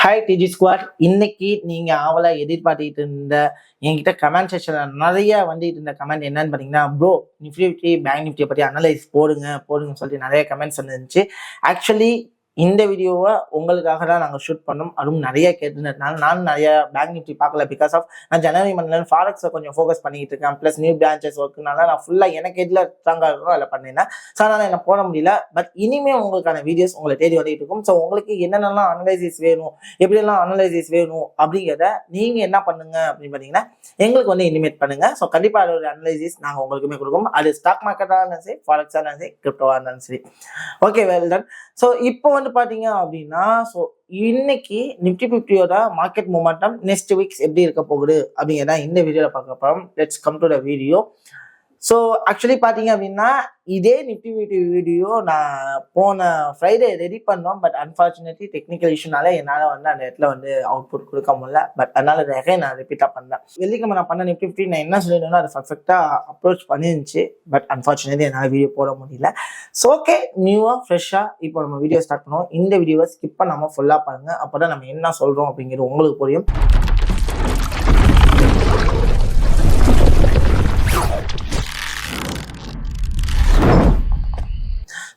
Hi டிஜி squad. இன்னைக்கு நீங்க ஆவலா எதிர்பார்த்துட்டு இருந்த என்கிட்ட கமெண்ட் செக்ஷன்ல நிறைய வந்துட்டு இருந்த கமெண்ட் என்னன்னு பாத்தீங்கன்னா, ப்ரோ நிஃப்டி பேங்க் நிஃப்டியை பத்தி அனலைஸ் போடுங்கன்னு சொல்லிட்டு நிறைய கமெண்ட்ஸ் வந்துருந்துச்சு. ஆக்சுவலி இந்த வீடியோவை உங்களுக்காக தான் நாங்கள் ஷூட் பண்ணோம். அதுவும் நிறைய கேட்டுனதுனால நானும் நிறைய பேங்க் நிஃப்டி பார்க்கல. பிகாஸ் ஆஃப் நான் ஜனவரி மந்த்ல ஃபாரெக்ஸை கொஞ்சம் ஃபோக்கஸ் பண்ணிட்டு இருக்கேன். ப்ளஸ் நியூ பிரான்ச்சஸ் ஒர்க்குனால நான் ஃபுல்லாக எனக்கு எதில் ஸ்ட்ராங்காக இருக்கணும் அதில் பண்ணியிருந்தேன். ஸோ அதனால் என்ன போட முடியல. பட் இனிமேல் உங்களுக்கான வீடியோஸ் உங்களை தேடி வந்துட்டு இருக்கும். ஸோ உங்களுக்கு என்னென்னலாம் அனலைசிஸ் வேணும், எப்படியெல்லாம் அனலைசிஸ் வேணும் அப்படிங்கிறத நீங்கள் என்ன பண்ணுங்க அப்படின்னு பார்த்தீங்கன்னா எங்களுக்கு வந்து இனிமேட் பண்ணுங்க. ஸோ கண்டிப்பாக அது ஒரு அனலைசிஸ் நாங்கள் உங்களுக்குமே கொடுக்கும். அது ஸ்டாக் மார்க்கெட்டாக இருந்தாலும் சரி, ஃபாரெக்ஸாக இருந்தாலும் சரி, கிரிப்டோவாக இருந்தாலும் சரி. Okay, well done. ஸோ இப்போ வந்து பார்த்தீங்க அப்படின்னா, ஸோ இன்னைக்கு நிஃப்டி ஃபிஃப்டியோட மார்க்கெட் மூமெண்டம் நெக்ஸ்ட் வீக்ஸ் எப்படி இருக்க போகுது அப்படிங்கிறத இந்த வீடியோவில் பார்க்க போகிறோம். Let's come to the video. So actually பார்த்தீங்க அப்படின்னா இதே நிஃப்டி வீடியோ நான் போன ஃப்ரைடே ரெடி பண்ணோம். பட் அன்ஃபார்ச்சுனேட்லி டெக்னிக்கல் இஷ்யூனால என்னால் வந்து அந்த இடத்துல வந்து அவுட்புட் கொடுக்க முடியல. பட் அதனால நிறைய நான் ரிப்பீட்டாக பண்ணேன். வெள்ளிக்கிழமை நான் பண்ண நிஃப்டி 50 நான் என்ன சொல்லியிருந்தேன்னா அது பர்ஃபெக்டாக அப்ரோச் பண்ணிருந்துச்சு. பட் அன்ஃபார்ச்சுனேட்லி என்னால் வீடியோ போட முடியல. ஸோ ஓகே, நியூவாக ஃப்ரெஷ்ஷாக இப்போ நம்ம வீடியோ ஸ்டார்ட் பண்ணுவோம். இந்த வீடியோவை ஸ்கிப் பண்ணாமல் ஃபுல்லாக பாருங்கள். அப்போ தான் நம்ம என்ன சொல்கிறோம் அப்படிங்கிறது உங்களுக்கு புரியும்.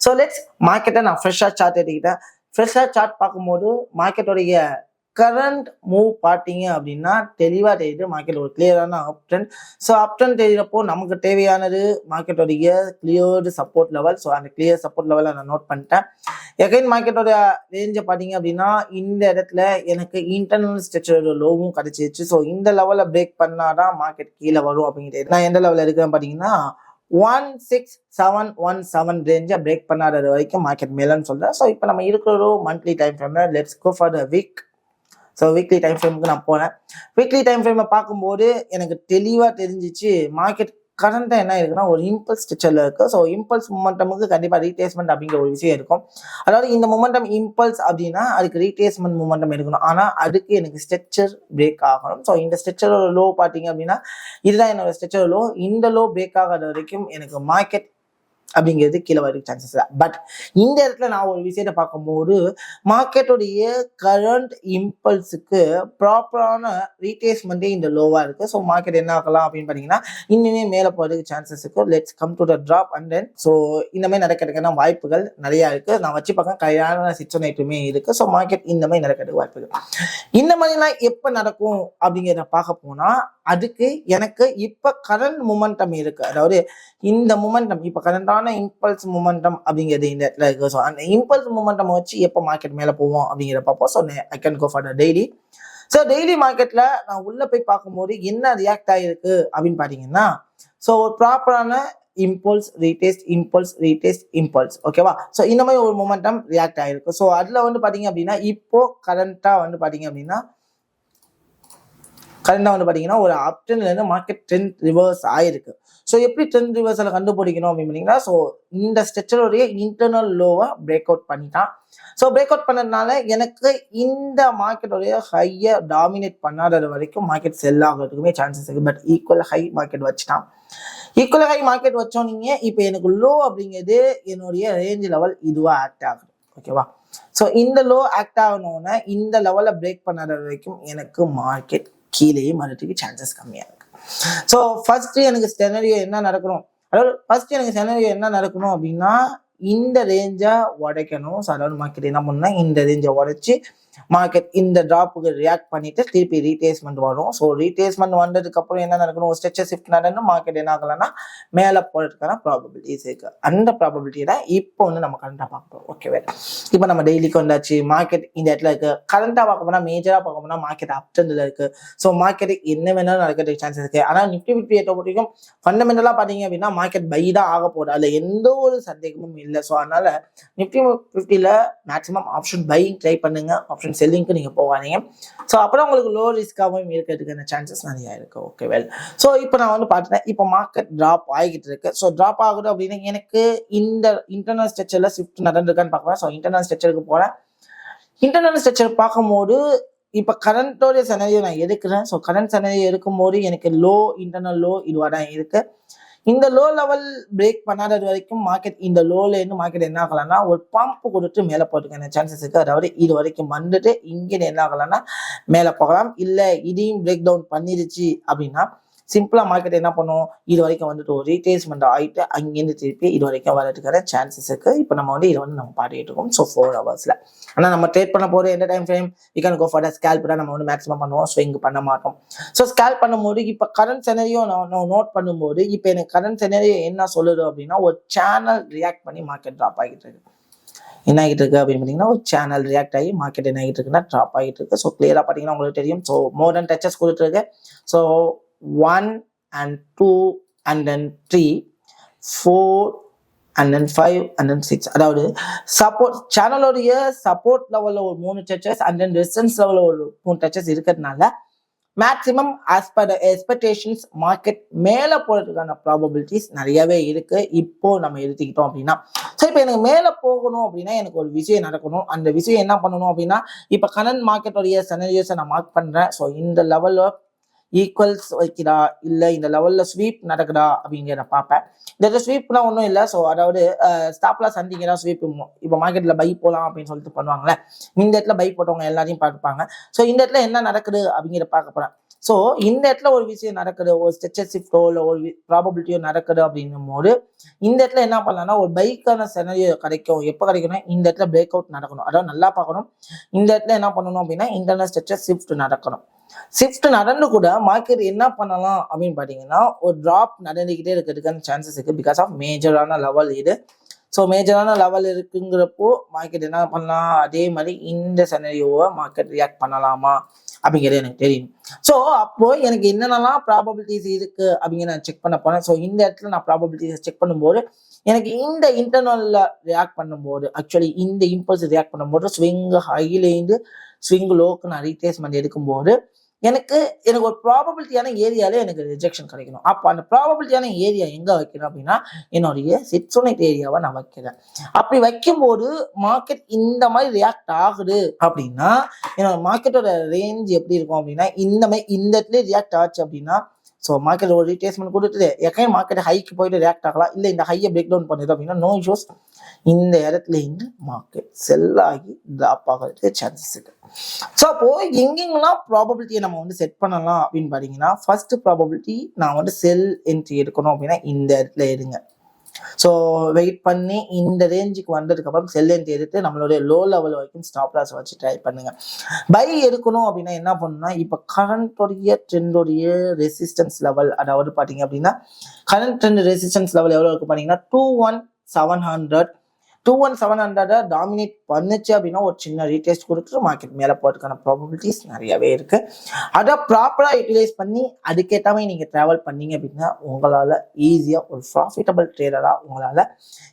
ஸோ லெட்ஸ் மார்க்கெட்டை நான் ஃப்ரெஷ்ஷாக சார்ட் எடுத்துக்கிட்டேன். ஃப்ரெஷ்ஷாக சார்ட் பார்க்கும்போது மார்க்கெட்டோடைய கரண்ட் மூவ் பார்த்தீங்க அப்படின்னா தெளிவாக தெரியுது. மார்க்கெட் ஒரு கிளியரான up trend. So up trend தெரிகிறப்போ நமக்கு தேவையானது மார்க்கெட்டோடைய கிளியர்டு சப்போர்ட் லெவல். ஸோ அந்த கிளியர் சப்போர்ட் லெவலை நான் நோட் பண்ணிட்டேன். எகைன் மார்க்கெட்டோட ரேஞ்சை பார்த்தீங்க அப்படின்னா இந்த இடத்துல எனக்கு இன்டர்னல் ஸ்ட்ரக்சரோட லோவும் கிடைச்சிருச்சு. ஸோ இந்த லெவலை பிரேக் பண்ணாதான் மார்க்கெட் கீழே வரும் அப்படிங்கிறது. நான் எந்த லெவலில் இருக்கிறேன் பார்த்தீங்கன்னா 16717 ரேஞ்சை பிரேக் பண்ணாதது வரைக்கும் மார்க்கெட் மேலன்னு சொல்றேன். ஸோ இப்போ நம்ம இருக்கிற மந்த்லி டைம் ஃப்ரேம்ல let's go for the week. So weekly time ஃப்ரேமுக்கு நான் போனேன். வீக்லி டைம் ஃப்ரேமை பார்க்கும்போது எனக்கு தெளிவாக தெரிஞ்சிச்சு மார்க்கெட் கரண்டாக என்ன இருக்குன்னா ஒரு இம்பல்ஸ் ஸ்ட்ரக்சரில் இருக்குது. ஸோ இம்பல்ஸ் மூமெண்டமுக்கு கண்டிப்பாக ரீட்ரேஸ்மெண்ட் அப்படிங்கிற ஒரு விஷயம் இருக்கும். அதாவது இந்த மூமெண்டம் இம்பல்ஸ் அப்படின்னா அதுக்கு ரீட்ரேஸ்மெண்ட் மூமெண்டம் எடுக்கணும். ஆனால் அதுக்கு எனக்கு ஸ்ட்ரக்சர் பிரேக் ஆகணும். ஸோ இந்த ஸ்ட்ரக்சரோட லோ பார்த்தீங்க அப்படின்னா இதுதான் என்னோட ஸ்ட்ரக்சர் லோ. இந்த லோ பிரேக் ஆகாத வரைக்கும் எனக்கு மார்க்கெட் அப்படிங்கிறது கீழே வரதுக்கு சான்சஸ் இல்லை. பட் இந்த இடத்துல நான் ஒரு விஷயத்தை பார்க்கும்போது மார்க்கெட்டோடைய கரண்ட் இம்பல்ஸுக்கு ப்ராப்பரான ரீட்ரேஸ்மெண்ட்டே இந்த லோவாக இருக்குது. ஸோ மார்க்கெட் என்ன ஆகலாம் அப்படின்னு பார்த்தீங்கன்னா இன்னுமே மேலே போகிறதுக்கு சான்சஸ் இருக்குது. Let's come to the drop and then so இந்த மாதிரி நடக்கிறதுக்கான வாய்ப்புகள் நிறையா இருக்குது. நான் வச்சு பார்க்க கையான சிச்சுவேஷனுமே இருக்குது. ஸோ மார்க்கெட் இந்த மாதிரி நடக்கிறதுக்கு வாய்ப்புகள். இந்த மாதிரிலாம் எப்போ நடக்கும் அப்படிங்கிறத பார்க்க போனால் அதுக்கு எனக்கு இப்போ கரண்ட் மூமெண்டம் இருக்குது. அதாவது இந்த மூமெண்டம் இப்போ கரண்டான இம்பல்ஸ் மூமெண்டம் அப்படிங்கிறது இந்த இடத்துல இருக்கு. ஸோ அந்த இம்பல்ஸ் மூமெண்டம் வச்சு எப்போ மார்க்கெட் மேலே போவோம் அப்படிங்கிற பார்ப்போம். So I can go for the daily. So daily மார்க்கெட்ல நான் உள்ள போய் பார்க்கும்போது என்ன ரியாக்ட் ஆகிருக்கு அப்படின்னு பார்த்தீங்கன்னா ஸோ ஒரு ப்ராப்பரான impulse retest impulse retest impulse. ஓகேவா? ஸோ இந்த மாதிரி ஒரு மூமெண்டம் ரியாக்ட் ஆகிருக்கு. ஸோ அதில் வந்து பார்த்தீங்க அப்படின்னா இப்போ கரண்டாக வந்து பார்த்தீங்க அப்படின்னா ஒரு அப் ட்ரெண்ட்லேருந்து மார்க்கெட் ட்ரெண்ட் ரிவர்ஸ் ஆயிருக்கு. ஸோ எப்படி ட்ரெண்ட் ரிவர்ஸில் கண்டுபிடிக்கணும் அப்படின்னு பார்த்தீங்கன்னா ஸோ இந்த ஸ்ட்ரக்சருடைய இன்டர்னல் லோவை பிரேக் அவுட் பண்ணிட்டான். ஸோ பிரேக் அவுட் பண்ணதுனால எனக்கு இந்த மார்க்கெட்டோடைய ஹையை டாமினேட் பண்ணாதது வரைக்கும் மார்க்கெட் செல் ஆகிறதுக்குமே சான்சஸ் இருக்குது. பட் ஈக்குவல் ஹை மார்க்கெட் வச்சுட்டான். ஈக்குவல் ஹை மார்க்கெட் வச்சோன்னீங்க இப்போ எனக்கு லோ அப்படிங்கிறது என்னுடைய ரேஞ்ச் லெவல் இதுவாக ஆக்ட் ஆகுது. ஓகேவா? ஸோ இந்த லோ ஆக்ட் ஆகணும்னா இந்த லெவலை பிரேக் பண்ணாத வரைக்கும் எனக்கு மார்க்கெட் கீழே மறுறதுக்கு சான்சஸ் கம்மியாக இருக்கு. ஸோ ஃபர்ஸ்ட் எனக்கு செனரியோ என்ன நடக்கணும், அதாவது ஃபர்ஸ்ட் எனக்கு செனரியோ என்ன நடக்கணும் அப்படின்னா இந்த ரேஞ்சை உடைக்கணும். ஸோ அதாவது மார்க்கெட் என்ன பண்ணா இந்த ரேஞ்சை உடைச்சி மார்க்கெட் இந்த டிராப்புக்கு ரியாக்ட் பண்ணிட்டு திருப்பி ரீட்ரேஸ்மெண்ட் வரும். ஸோ ரீட்ரேஸ்மெண்ட் வந்ததுக்கு அப்புறம் என்ன நடக்கணும், ஒரு ஸ்ட்ரக்சர் ஷிஃப்ட் நடக்கணும். மார்க்கெட் என்ன ஆகலன்னா மேலே போகிறதுக்கான ப்ராபபிலிட்டிஸ் இருக்கு. அந்த ப்ராபபிலிட்டியை தான் இப்போ வந்து நம்ம கரண்டாக பார்க்கணும். ஓகேவே, இப்போ நம்ம டெய்லிக்கு வந்தாச்சு. மார்க்கெட் இந்த இடத்துல இருக்கு. கரண்டாக பார்க்க போனால் மேஜராக பார்க்க போனால் மார்க்கெட் அப் ட்ரெண்டில் இருக்கு. ஸோ மார்க்கெட் என்ன வேணாலும் நடக்கிறதுக்கு சான்சஸ் இருக்கு. ஆனால் நிஃப்டி வரைக்கும் ஃபண்டமெண்டலாக பார்த்தீங்க அப்படின்னா மார்க்கெட் பை தான் ஆக போகுது. அதில் எந்த ஒரு சந்தேகமும் இல்லை. ஸோ அதனால நிஃப்டி 50ல மேக்ஸிமம் ஆப்ஷன் பையிங் ட்ரை பண்ணுங்க. ஆப்ஷன் செல்லிங்க்கு நீங்க போகாதீங்க. ஸோ அப்புறம் உங்களுக்கு லோ ரிஸ்காகவும் இருக்கிறதுக்கான சான்சஸ் நிறைய இருக்கு. Okay, well. ஸோ இப்போ நான் வந்து பார்த்தேன் இப்போ மார்க்கெட் ட்ராப் ஆகிட்டு இருக்கு. ஸோ ட்ராப் ஆகுது அப்படின்னா எனக்கு இந்த இன்டர்னல் ஸ்ட்ரக்சர்ல ஷிஃப்ட் நடந்திருக்கான்னு பார்க்குறேன். ஸோ இன்டர்னல் ஸ்ட்ரக்சருக்கு போறேன். இன்டர்னல் ஸ்ட்ரக்சர் பார்க்கும்போது இப்போ கரண்டோடைய செனரியோ நான் எடுக்கிறேன். ஸோ கரண்ட் செனரியோ எடுக்கும்போது எனக்கு லோ இன்டர்னல் லோ இதுவாக தான் இருக்கு. இந்த லோ லெவல் பிரேக் பண்ணாதது வரைக்கும் மார்க்கெட் இந்த லோல இருந்து மார்க்கெட் என்ன ஆகலாம்னா ஒரு பம்ப் கொடுத்து மேலே போறதுக்கான சான்சஸ் இருக்கு. அதாவது இது வரைக்கும் வந்துட்டு இங்கே என்ன ஆகலாம்னா மேலே போகலாம். இல்லை இதையும் பிரேக் டவுன் பண்ணிருச்சு அப்படின்னா சிம்பிளா மார்க்கெட் என்ன பண்ணும், இது வரைக்கும் வந்துட்டு ஒரு ரீட்ரேஸ்மெண்ட் ஆயிட்டு அங்கேருந்து திருப்பி இது வரைக்கும் வரதுக்கான சான்சஸ் இருக்கு. இப்போ நம்ம வந்து இதை வந்து நம்ம பாடிட்டு இருக்கோம். So 4 hours. ஆனால் நம்ம ட்ரேட் பண்ண போகிற எந்த time frame we can go for scalp தான் நம்ம வந்து மேக்ஸிமம் பண்ணுவோம், ஸ்விங் பண்ண மாட்டோம். ஸோ ஸ்கேல்ப் பண்ணும்போது இப்போ கரண்ட் செனரியோ நான் நோட் பண்ணும்போது இப்போ எனக்கு கரண்ட் செனரியோ என்ன சொல்லுது அப்படின்னா ஒரு சேனல் ரியாக்ட் பண்ணி மார்க்கெட் ட்ராப் ஆகிட்டு இருக்கு. என்ன ஆகிட்டு இருக்கு அப்படின்னு பார்த்தீங்கன்னா ஒரு சேனல் ரியாக்ட் ஆகி மார்க்கெட் என்ன ஆகிட்டு இருக்குன்னா ட்ராப் ஆகிட்டு இருக்கு. ஸோ கிளியராக பார்த்தீங்கன்னா உங்களுக்கு தெரியும். ஸோ மோர் தென் டச்சஸ் கொடுத்துருக்கு. So 1 and 2 and then 3, 4 and then 5 and then 6. அதாவது சப்போர்ட் சேனலோடைய சப்போர்ட் லெவல்ல ஒரு 3 டச்சஸ் அண்ட் தென் ரெசிஸ்டன்ஸ் லெவல்ல ஒரு 3 டச்சஸ் இருக்கிறதுனால maximum as per the expectations market மேலே போகிறதுக்கான ப்ராபபிலிட்டிஸ் நிறையவே இருக்கு. இப்போ நம்ம எடுத்துக்கிட்டோம் அப்படின்னா சரி, இப்போ எனக்கு மேலே போகணும் அப்படின்னா எனக்கு ஒரு விஷயம் நடக்கணும். அந்த விஷயம் என்ன பண்ணணும் அப்படின்னா இப்போ கரண்ட் மார்க்கெட்டோடைய செனரியோஸை நான் மார்க் பண்றேன். ஸோ இந்த லெவலில் ஈக்குவல்ஸ் வைக்கிறா இல்லை இந்த லெவலில் ஸ்வீப் நடக்குதா அப்படிங்கிறத பார்ப்பேன். இந்த ஸ்வீப்னா ஒன்றும் இல்லை. ஸோ அதாவது ஸ்டாப்ல சந்திக்கிறா ஸ்வீப் இப்போ மார்க்கெட்டில் பை போகலாம் அப்படின்னு சொல்லிட்டு பண்ணுவாங்களே, இந்த இடத்துல பை போட்டவங்க எல்லாரையும் பார்த்துப்பாங்க. ஸோ இந்த இடத்துல என்ன நடக்குது அப்படிங்கிறத பார்க்க போகிறேன். ஸோ இந்த இடத்துல ஒரு விஷயம் நடக்குது, ஒரு ஸ்ட்ரெச்சர் ஷிஃப்டோ இல்லை ஒரு ப்ராபபிலிட்டியோ நடக்குது அப்படின்னும் போது இந்த இடத்துல என்ன பண்ணலாம்னா ஒரு பைக்கான செனரியோ கிடைக்கும். எப்போ கிடைக்கும்னா இந்த இடத்துல பிரேக் அவுட் நடக்கணும். அதாவது நல்லா பார்க்கணும். இந்த இடத்துல என்ன பண்ணணும் அப்படின்னா இன்டர்னல் ஸ்ட்ரெச்சர் ஷிஃப்ட் நடக்கணும். ஷிஃப்ட் நடந்து கூட மார்க்கெட் என்ன பண்ணலாம் அப்படின்னு பார்த்தீங்கன்னா ஒரு டிராப் நடந்துக்கிட்டே இருக்கிறதுக்கான சான்சஸ் இருக்கு. பிகாஸ் ஆஃப் மேஜரான லெவல் இது. ஸோ மேஜரான லெவல் இருக்குங்கிறப்போ மார்க்கெட் என்ன பண்ணலாம், அதே மாதிரி இந்த செனரியோவை மார்க்கெட் ரியாக்ட் பண்ணலாமா அப்படிங்கிறது எனக்கு தெரியும். ஸோ அப்போ எனக்கு என்னென்னலாம் ப்ராபபிலிட்டிஸ் இருக்கு அப்படிங்கிற நான் செக் பண்ண போனேன். ஸோ இந்த இடத்துல நான் ப்ராபபிலிட்டிஸ் செக் பண்ணும்போது எனக்கு இந்த இன்டர்னல்ல ரியாக்ட் பண்ணும்போது ஆக்சுவலி இந்த இம்பல்ஸ் ரியாக்ட் பண்ணும்போது ஸ்விங் ஹைலேருந்து ஸ்விங் லோக்கு நான் ரீட்ரேஸ்மெண்ட் எடுக்கும்போது எனக்கு ஒரு ப்ராபபிலிட்டியான ஏரியாலே எனக்கு ரிஜெக்ஷன் கிடைக்கணும். அப்போ அந்த ப்ராபபிலிட்டியான ஏரியா எங்க வைக்கிறேன் அப்படின்னா என்னுடைய சிட்சோனைட் ஏரியாவை நான் வைக்கிறேன். அப்படி வைக்கும்போது மார்க்கெட் இந்த மாதிரி ரியாக்ட் ஆகுது அப்படின்னா என்னோட மார்க்கெட்டோட ரேஞ்ச் எப்படி இருக்கும் அப்படின்னா இந்த மாதிரி இந்த இடத்துல ரியாக்ட் ஆச்சு அப்படின்னா ஸோ மார்க்கெட் ஒரு ரீட்ரேஸ்மெண்ட் கொடுத்துட்டு எக்கையும் மார்க்கெட் ஹைக்கு போயிட்டு ரியாக்ட் ஆகலாம். இல்லை இந்த ஹையை பிரேக் டவுன் பண்ணுது அப்படின்னா நோ இஷ்யூஸ். இந்த இடத்துல இருந்து மார்க்கெட் செல் ஆகி ட்ராப் ஆகிறதுக்கு சான்சஸ் இருக்கு. ஸோ அப்போ எங்கெங்கெல்லாம் ப்ராபபிலிட்டியை நம்ம வந்து செட் பண்ணலாம் அப்படின்னு பார்த்தீங்கன்னா ஃபர்ஸ்ட் ப்ராபபிலிட்டி நான் வந்து செல் என்ட்ரி எடுக்கணும் அப்படின்னா இந்த இடத்துல எடுங்க. ஸோ வெயிட் பண்ணி இந்த ரேஞ்சுக்கு வந்ததுக்கு அப்புறம் செல் என்ட்ரி எடுத்து நம்மளுடைய லோ லெவல் வரைக்கும் ஸ்டாப் லாஸ் வச்சு ட்ரை பண்ணுங்க. பை எடுக்கணும் அப்படின்னா என்ன பண்ணணும்னா இப்போ கரண்டோடைய ட்ரெண்டோடைய ரெசிஸ்டன்ஸ் லெவல் அதாவது பார்த்தீங்க அப்படின்னா கரண்ட் ட்ரெண்ட் ரெசிஸ்டன்ஸ் லெவல் எவ்வளோ இருக்கு பார்த்தீங்கன்னா 21700 டாமினேட் பண்ணுச்சு அப்படின்னா ஒரு சின்ன ரீடெஸ்ட் கொடுத்துட்டு மார்க்கெட் மேலே போறதுக்கான ப்ராபபிலிட்டிஸ் நிறையவே இருக்கு. அதை ப்ராப்பரா யூட்டிலைஸ் பண்ணி அதுக்கேற்ற மாதிரி நீங்க டிராவல் பண்ணீங்க அப்படின்னா உங்களால ஈஸியா ஒரு ப்ராஃபிட்டபிள் ட்ரேடரா உங்களால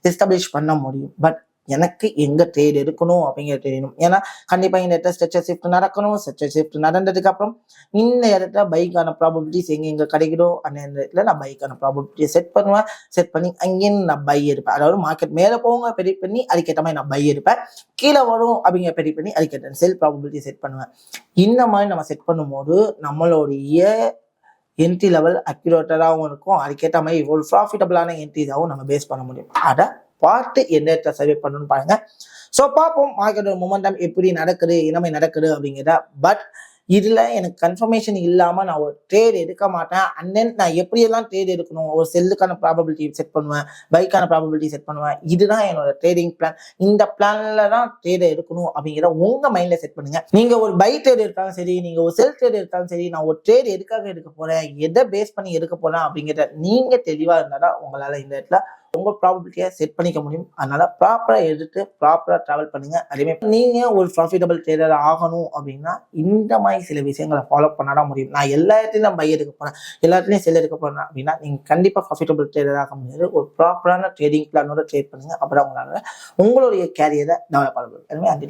எஸ்டாப்ளிஷ் பண்ண முடியும். பட் எனக்கு எங்க ட்ரேட் எடுக்கணும் அப்படிங்கிறது தெரியணும். ஏன்னா கண்டிப்பா இந்த இடத்துல ஸ்ட்ரெச்சர் ஷிஃப்ட் நடக்கணும். ஸ்ட்ரெச்சர் ஷிஃப்ட் நடந்ததுக்கு அப்புறம் இந்த இடத்துல பைக்கான ப்ராபபிலிட்டிஸ் எங்க கிடைக்குதோ அந்த இடத்துல நான் பைக்கான ப்ராபபிலிட்டியை செட் பண்ணுவேன். செட் பண்ணி அங்கேயும் நான் பை எடுப்பேன். அதாவது மார்க்கெட் மேலே போங்க பெரிய பண்ணி அதுக்கேற்ற மாதிரி நான் பை எடுப்பேன். கீழே வரும் அப்படிங்கிற பெரிய பண்ணி அதுக்கேற்ற செல் ப்ராபபிலிட்டி செட் பண்ணுவேன். இந்த மாதிரி நம்ம செட் பண்ணும்போது நம்மளுடைய என்ட்ரி லெவல் அக்யூரேட்டராகவும் இருக்கும். அதுக்கேற்ற மாதிரி ஒரு ப்ராஃபிட்டபிளான என்ட்ரிஸாகவும் நம்ம பேஸ் பண்ண முடியும். அதை பார்த்து எந்த இடத்துல சர்வே பண்ணணும்னு பாருங்க. ஸோ பார்ப்போம் மார்க்கெட்டோட மொமெண்டம் எப்படி நடக்குது, என்ன நடக்குது அப்படிங்கிறத. பட் இதுல எனக்கு கன்ஃபர்மேஷன் இல்லாம நான் ஒரு ட்ரேட் எடுக்க மாட்டேன். அண்ட் தென் நான் எப்படியெல்லாம் ட்ரேட் எடுக்கணும், ஒரு செல்லுக்கான ப்ராபபிலிட்டி செட் பண்ணுவேன், பைக்கான ப்ராபபிலிட்டி செட் பண்ணுவேன். இதுதான் என்னோட ட்ரேடிங் பிளான். இந்த பிளான்ல தான் ட்ரேட் எடுக்கணும் அப்படிங்கிறத உங்க மைண்ட்ல செட் பண்ணுங்க. நீங்க ஒரு பை ட்ரேட் எடுத்தாலும் சரி, நீங்க ஒரு செல் ட்ரேட் எடுத்தாலும் சரி, நான் ஒரு ட்ரேட் எதுக்காக எடுக்க போறேன், எதை பேஸ் பண்ணி எடுக்க போறேன் அப்படிங்கிறத நீங்க தெளிவா இருந்தாதான் உங்களால இந்த இடத்துல உங்க ப்ராபபிலிட்டியை செட் பண்ணிக்க முடியும். அதனால ப்ராப்பரா எடுத்து ப்ராப்பரா டிராவல் பண்ணுங்க. அதே நீங்க ஒரு ப்ராஃபிட்டபிள் ட்ரேடர் ஆகணும் அப்படின்னா இந்த மாதிரி சில விஷயங்களை ஃபாலோ பண்ணாதான் முடியும். நான் எல்லா இடத்துலையும் பை எடுக்க போறேன், எல்லா இடத்துலையும் செல் எடுக்க போறேன் அப்படின்னா நீங்க கண்டிப்பா ப்ராஃபிட்டபிள் ட்ரேடர் ஆக முடியாது. ஒரு ப்ராப்பரான ட்ரேடிங் பிளானோட ட்ரேட் பண்ணுங்க. அப்புறம் உங்களால உங்களுடைய கேரியரை டெவலப் பண்ண முடியும். அதுவே அந்த